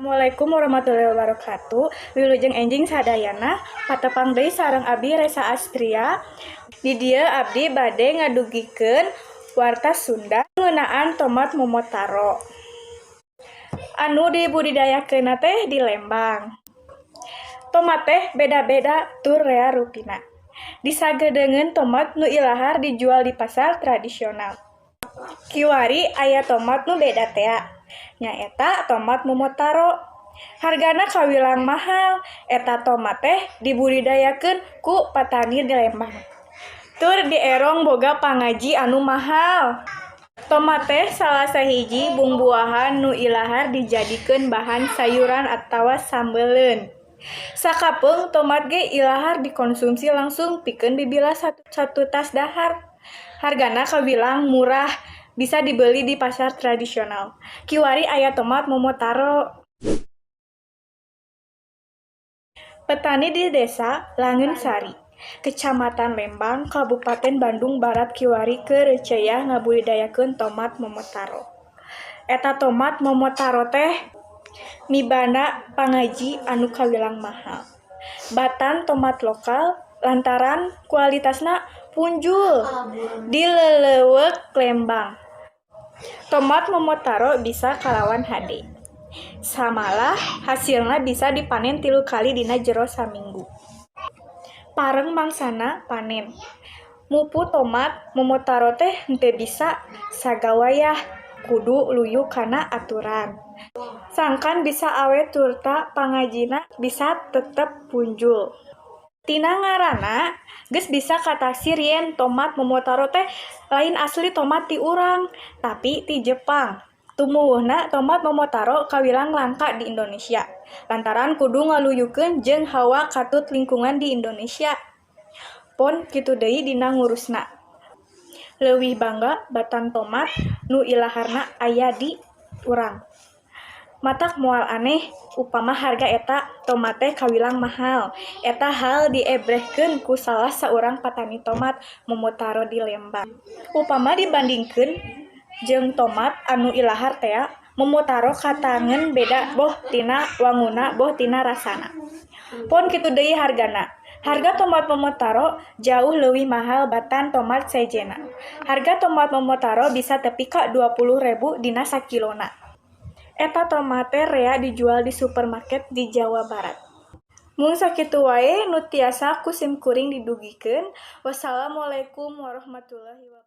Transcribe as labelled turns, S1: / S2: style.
S1: Assalamualaikum warahmatullahi wabarakatuh. Wilujeng enjing sadayana patepang deui sareng Abi Resa Astria. Di dieu abdi bade ngadugikeun warta Sunda ngeunaan tomat momotaro. Anu dibudidayakeunna teh di Lembang. Tomat teh beda-beda tur rea rupina. Disagedeungeun tomat nu ilahar dijual di pasar tradisional. Kiwari aya tomat nu beda tea, nyaeta tomat momotaro. Hargana kawilang mahal, eta tomat teh dibudidayakeun ku patani di Lembang. Tur di erong boga pangaji anu mahal. Tomat teh salah sahiji bumbuahan nu ilahar dijadikeun bahan sayuran atawa sambeleun. Sakapeung tomat ge ilahar dikonsumsi langsung pikeun bibila satu tas dahar. Hargana kabilang murah, bisa dibeli di pasar tradisional. Kiwari aya tomat momotaro. Petani di desa Langeun-Sari, Kecamatan Lembang, Kabupaten Bandung Barat kiwari keureuyah ngabudidayakeun tomat momotaro. Eta tomat momotaro teh mibana pangaji anu kawilang mahal. Batan tomat lokal lantaran kualitasna punjul di leuleuk Lembang. Tomat momotaro bisa kalawan HD. Samalah hasilna bisa dipanen 3 kali dina jero saminggu. Pareng mangsana panen. Mupu tomat momotaro teh henteu bisa sagawayah, kudu luyu kana aturan. Sangkan bisa awet turta pangajina bisa tetep punjul. Tina ngaranna geus bisa kataksir yen tomat momotaro teh lain asli tomat ti urang, tapi ti Jepang. Tumuwuhna tomat momotaro kawilang langka di Indonesia, lantaran kudu ngaluyukeun jeung hawa katut lingkungan di Indonesia. Pon kitu deui dina ngurusna. Leuwih bangga batan tomat nu ilaharna aya di urang. Matak moal aneh upama harga eta tomat teh kawilang mahal. Eta hal diebrehkeun ku salah saurang patani tomat momotaro di Lembang. Upama dibandingkeun jeung tomat anu ilahar tea, momotaro katangeun beda boh tina wanguna boh tina rasana. Pon kitu deui hargana. Harga tomat momotaro jauh leuwih mahal batan tomat sejena. Harga tomat momotaro bisa tepi ka 20.000 dina sakilona. Eta tomat teh rea dijual di supermarket di Jawa Barat. Mung sakitu wae nu tiasa ku simkuring didugikeun. Wassalamualaikum warahmatullahi wabarakatuh.